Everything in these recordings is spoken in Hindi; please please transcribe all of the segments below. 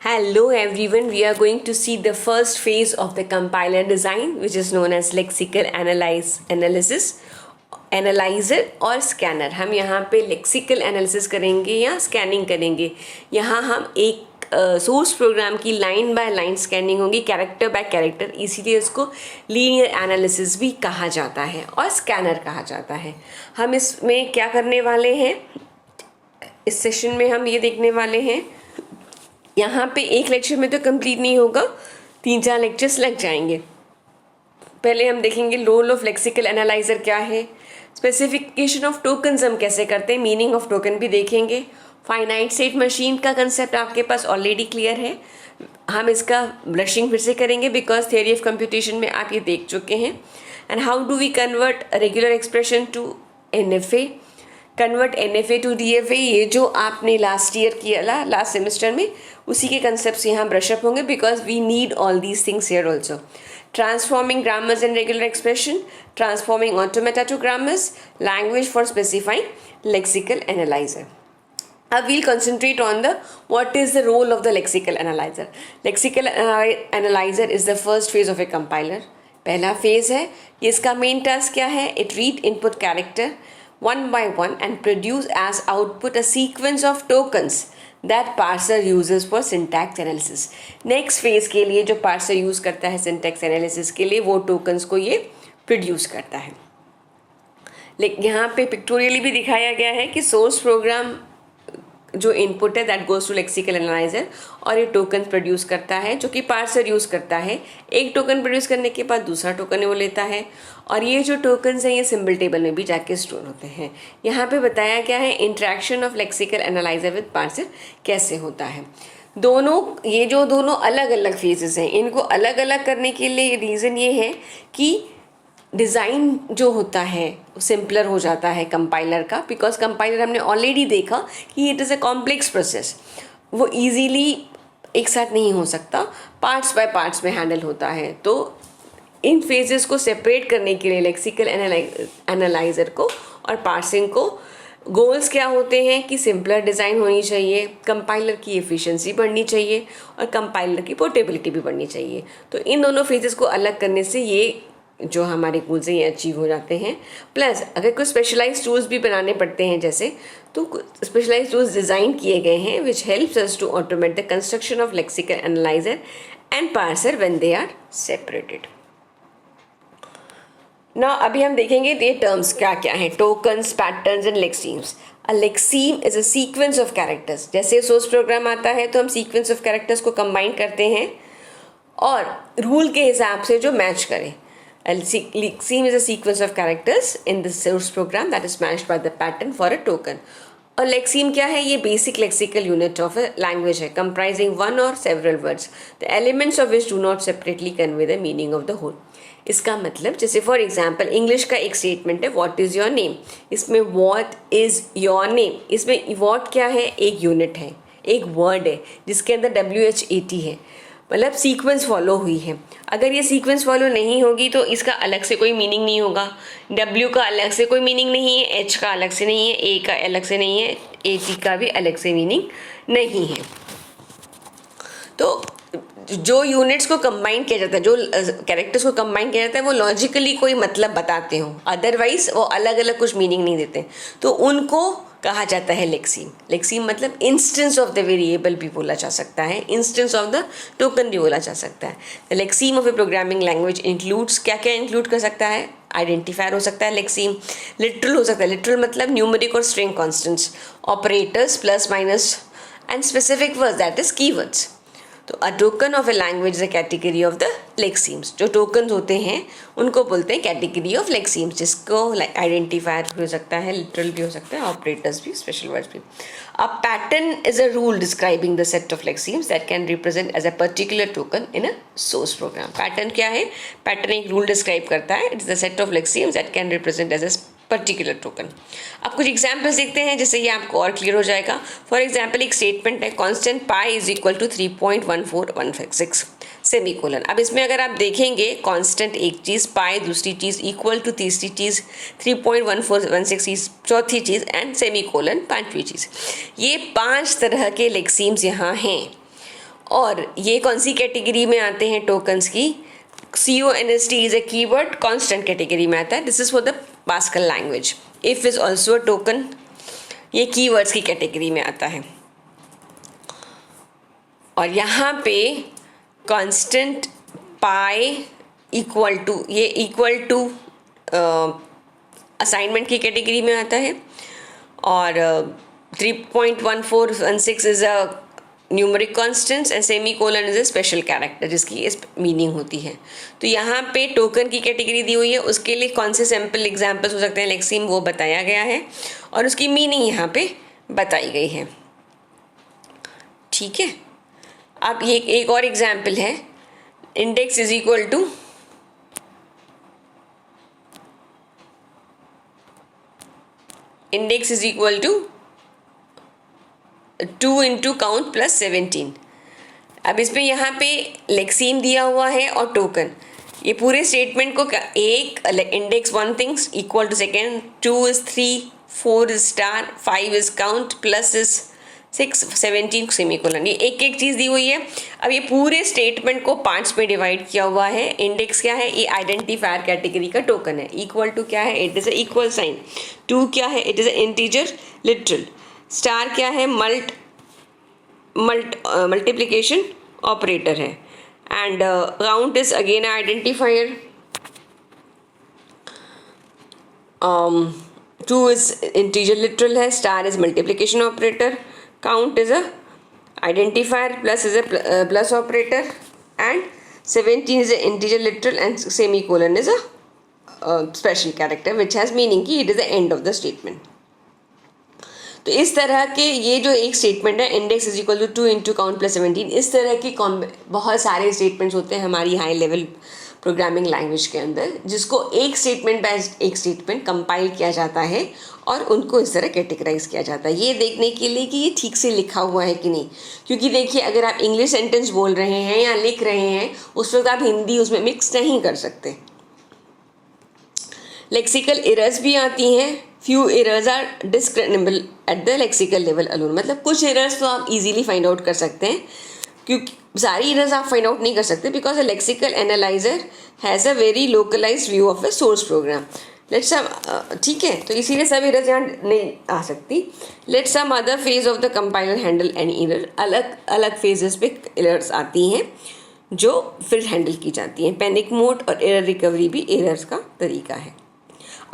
Hello everyone, we are going to see the first phase of the compiler design, which is known as lexical analysis, analyser और स्कैनर। हम यहाँ पे लेक्सिकल एनालिसिस करेंगे या स्कैनिंग करेंगे। यहाँ हम एक सोर्स प्रोग्राम की लाइन बाय लाइन स्कैनिंग होगी, कैरेक्टर बाय कैरेक्टर, इसीलिए उसको लीनियर एनालिसिस भी कहा जाता है और स्कैनर कहा जाता है। हम इसमें क्या करने वाले हैं, इस सेशन में हम ये देखने वाले हैं, यहाँ पे एक लेक्चर में तो कंप्लीट नहीं होगा, 3-4 लेक्चर्स लग जाएंगे। पहले हम देखेंगे रोल ऑफ लेक्सिकल एनालाइजर क्या है, स्पेसिफिकेशन ऑफ टोकन्स हम कैसे करते हैं, मीनिंग ऑफ टोकन भी देखेंगे। फाइनाइट स्टेट मशीन का कंसेप्ट आपके पास ऑलरेडी क्लियर है, हम इसका ब्रशिंग फिर से करेंगे बिकॉज थियोरी ऑफ कंप्यूटेशन में आप ये देख चुके हैं। And how do we convert regular expression to NFA, convert NFA to DFA, ये जो आपने लास्ट ईयर किया लास्ट सेमेस्टर में, उसी के कंसेप्ट यहाँ ब्रशअप होंगे because we need all these things here also. Transforming grammars and regular expression, transforming automata to grammars, language for specifying lexical analyser. We'll concentrate on what is the role of the lexical analyzer. Lexical analyzer is the first phase of a compiler. पहला फेज है, ये इसका मेन टास्क क्या है, it read input character one by one and produce as output a sequence of tokens that parser uses for syntax analysis. Next phase के लिए जो पार्सर यूज करता है सिंटैक्स एनालिसिस के लिए, वो टोकन्स को ये प्रोड्यूस करता है. लेकिन यहाँ पे पिक्टोरियली भी दिखाया गया है कि सोर्स प्रोग्राम जो इनपुट है that goes to lexical analyser, और ये टोकन प्रोड्यूस करता है जो कि पार्सर यूज़ करता है. एक टोकन प्रोड्यूस करने के बाद दूसरा टोकन वो लेता है, और ये जो टोकन्स हैं ये सिंबल टेबल में भी जाके स्टोर होते हैं. यहाँ पे बताया गया है interaction of lexical analyser with parser कैसे होता है. ये जो दोनों अलग अलग फेजेस हैं, इनको अलग अलग करने के लिए रीज़न ये है कि डिज़ाइन जो होता है सिंपलर हो जाता है कंपाइलर का, बिकॉज कंपाइलर हमने ऑलरेडी देखा कि it is a complex process, वो इजीली एक साथ नहीं हो सकता, पार्ट्स बाय पार्ट्स में हैंडल होता है. तो इन फेजेस को सेपरेट करने के लिए लेक्सिकल एनालाइजर को और पार्सिंग को गोल्स क्या होते हैं कि सिंपलर डिज़ाइन होनी चाहिए, कंपाइलर की एफिशिएंसी बढ़नी चाहिए और कंपाइलर की पोर्टेबिलिटी भी बढ़नी चाहिए. तो इन दोनों फेजेस को अलग करने से ये जो हमारे गोल्स हैं ये अचीव हो जाते हैं. प्लस अगर कुछ स्पेशलाइज्ड टूल्स भी बनाने पड़ते हैं जैसे, तो स्पेशलाइज्ड टूल्स डिज़ाइन किए गए हैं which helps us to automate the construction of lexical analyzer and parser when they are separated. ना अभी हम देखेंगे ये टर्म्स क्या क्या हैं, tokens, patterns and lexemes. A lexeme is a sequence of characters. जैसे सोर्स प्रोग्राम आता है तो हम सीक्वेंस ऑफ कैरेक्टर्स को कंबाइन करते हैं और रूल के हिसाब से जो मैच करें. Lexeme is a sequence of characters in the source program that is matched by the pattern for a token. और lexeme क्या है, ये basic lexical unit of a language है, comprising one or several words, the elements of which do not separately convey the meaning of the whole. इसका मतलब जैसे फॉर एग्जाम्पल इंग्लिश का एक स्टेटमेंट है व्हाट इज़ योर नेम, इसमें व्हाट इज़ योर नेम, इसमें व्हाट क्या है, एक यूनिट है, एक वर्ड है जिसके अंदर WHAT है, मतलब सीक्वेंस फॉलो हुई है. अगर ये सीक्वेंस फॉलो नहीं होगी तो इसका अलग से कोई मीनिंग नहीं होगा. W का अलग से कोई मीनिंग नहीं है, H का अलग से नहीं है, A का अलग से नहीं है, AT का भी अलग से मीनिंग नहीं है. तो जो यूनिट्स को कंबाइन किया जाता है, जो कैरेक्टर्स को कंबाइन किया जाता है, वो लॉजिकली कोई मतलब बताते हो, अदरवाइज वो अलग अलग कुछ मीनिंग नहीं देते, तो उनको कहा जाता है लेक्सीम. लेक्सीम मतलब इंस्टेंस ऑफ द वेरिएबल भी बोला जा सकता है, इंस्टेंस ऑफ द टोकन भी बोला जा सकता है. The lexeme of a programming language includes, क्या क्या इंक्लूड कर सकता है, आइडेंटिफायर हो सकता है लेक्सीम, लिटरल हो सकता है, लिटरल मतलब न्यूमेरिक और string constants, operators, plus minus and specific words that is keywords. तो a token of a language is a category of the lexemes. जो टोकन्स होते हैं उनको बोलते हैं कैटेगरी ऑफ लेक्सीम्स, जिसको आइडेंटिफायर भी हो सकता है, लिटरल भी हो सकता है, ऑपरेटर्स भी, स्पेशल वर्ड्स भी. A pattern is a rule describing the set of lexemes that can represent as a particular token in a source program. Pattern क्या है, पैटर्न एक रूल डिस्क्राइब करता है, it is the set of lexemes that can represent as a particular token. अब कुछ एग्जाम्पल्स देखते हैं जिससे ये आपको और क्लियर हो जाएगा. फॉर एग्जाम्पल एक स्टेटमेंट है constant pi is equal to 3.1416 semicolon. अब इसमें अगर आप देखेंगे कॉन्स्टेंट एक चीज़, पाई दूसरी चीज़, इक्वल टू तीसरी चीज़, 3.1416 चौथी चीज़ एंड सेमीकोलन पांचवी चीज़. ये 5 तरह के लेक्सीम्स यहाँ हैं और ये कौन सी कैटेगरी में आते हैं टोकन्स की? CONST is a keyword, constant category में आता है. This is for the pascal language. If is also a token, ये कीवर्ड्स की कैटेगरी में आता है. और यहाँ पे कांस्टेंट पाई इक्वल टू, ये इक्वल टू असाइनमेंट की कैटेगरी में आता है. और 3.1416 is a numeric constants and semi colon is a special character जिसकी इस मीनिंग होती है. तो यहाँ पे टोकन की कैटेगरी दी हुई है, उसके लिए कौन से सैम्पल एग्जाम्पल्स हो सकते हैं लेक्सीम, वो बताया गया है और उसकी मीनिंग यहाँ पे बताई गई है. ठीक है. अब ये एक और एग्जाम्पल है, index is equal to index is equal to 2 into count plus 17. अब इस पे यहाँ पे लेक्सीम दिया हुआ है और टोकन. ये पूरे स्टेटमेंट को एक index 1 things equal to second, 2 is 3, 4 is star, 5 is count, plus is 6, 17 semicolon. ये एक एक चीज़ दी हुई है. अब ये पूरे स्टेटमेंट को पार्ट्स में डिवाइड किया हुआ है. इंडेक्स क्या है? ये आइडेंटिफायर कैटेगरी का टोकन है. इक्वल टू क्या है? It is a equal sign. 2 क्या है? It is a integer literal. Star क्या है? मल्टीप्लिकेशन ऑपरेटर है. And count is again identifier. 2 is integer literal है. Star is multiplication operator. Count is a identifier, plus is a plus operator, and 17 is a integer literal, and semicolon is a special character which has meaning कि it is the end of the statement. तो इस तरह के ये जो एक स्टेटमेंट है index is equal to 2 into count plus 17, इस तरह की बहुत सारे स्टेटमेंट्स होते हैं हमारी हाई लेवल प्रोग्रामिंग लैंग्वेज के अंदर, जिसको एक स्टेटमेंट बाय एक स्टेटमेंट कंपाइल किया जाता है और उनको इस तरह कैटेगराइज किया जाता है, ये देखने के लिए कि ये ठीक से लिखा हुआ है कि नहीं. क्योंकि देखिए, अगर आप इंग्लिश सेंटेंस बोल रहे हैं या लिख रहे हैं उस वक्त आप हिंदी उसमें मिक्स नहीं कर सकते. लेक्सिकल एरर्स भी आती हैं. Few errors are discriminable at the lexical level alone. मतलब कुछ एरर्स तो आप इजीली फाइंड आउट कर सकते हैं, क्योंकि सारी एरर्स आप फाइंड आउट नहीं कर सकते, because a lexical analyzer has a very localized view of a source program. Let sum, ठीक है, तो इसीलिए सब एरर्स यहाँ नहीं आ सकती. Let some other phase of the compiler handle any error. अलग अलग फेजेस पे एरर्स आती हैं जो फिर हैंडल की जाती हैं. पैनिक मोड और एरर रिकवरी भी एरर्स का तरीका है.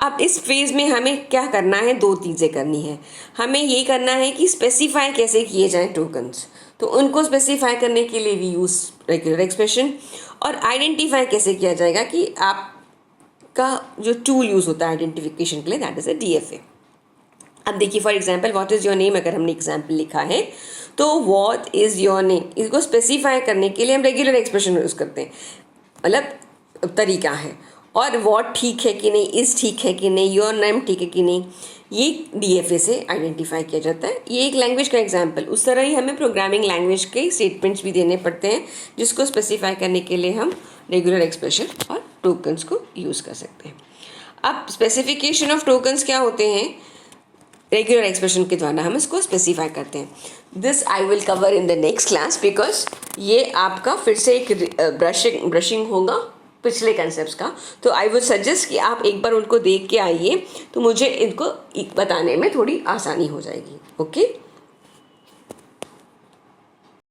अब इस फेज़ में हमें क्या करना है? 2 चीज़ें करनी है. हमें ये करना है कि स्पेसिफाई कैसे किए जाएं टोकन्स. तो उनको स्पेसिफाई करने के लिए वी यूज़ रेगुलर एक्सप्रेशन. और आइडेंटिफाई कैसे किया जाएगा कि आपका जो टूल यूज़ होता है आइडेंटिफिकेशन के लिए, दैट इज़ अ DFA. अब देखिए, for example what is your name, अगर हमने एग्जाम्पल लिखा है तो व्हाट इज़ योर नेम, इसको स्पेसिफाई करने के लिए हम रेगुलर एक्सप्रेशन यूज़ करते हैं. मतलब तरीका है. और व्हाट ठीक है कि नहीं, इज़ ठीक है कि नहीं, योर नेम ठीक है कि नहीं, ये DFA से आइडेंटिफाई किया जाता है. ये एक लैंग्वेज का एग्जाम्पल. उस तरह ही हमें प्रोग्रामिंग लैंग्वेज के स्टेटमेंट्स भी देने पड़ते हैं, जिसको स्पेसिफाई करने के लिए हम रेगुलर एक्सप्रेशन और टोकन्स को यूज़ कर सकते हैं. अब स्पेसिफिकेशन ऑफ टोकन्स क्या होते हैं? रेगुलर एक्सप्रेशन के द्वारा हम इसको स्पेसिफाई करते हैं. This I will cover in the next class, because ये आपका फिर से एक ब्रशिंग होगा पिछले कंसेप्ट्स का. तो आई वुड सजेस्ट कि आप एक बार उनको देख के आइए, तो मुझे इनको बताने में थोड़ी आसानी हो जाएगी. ओके.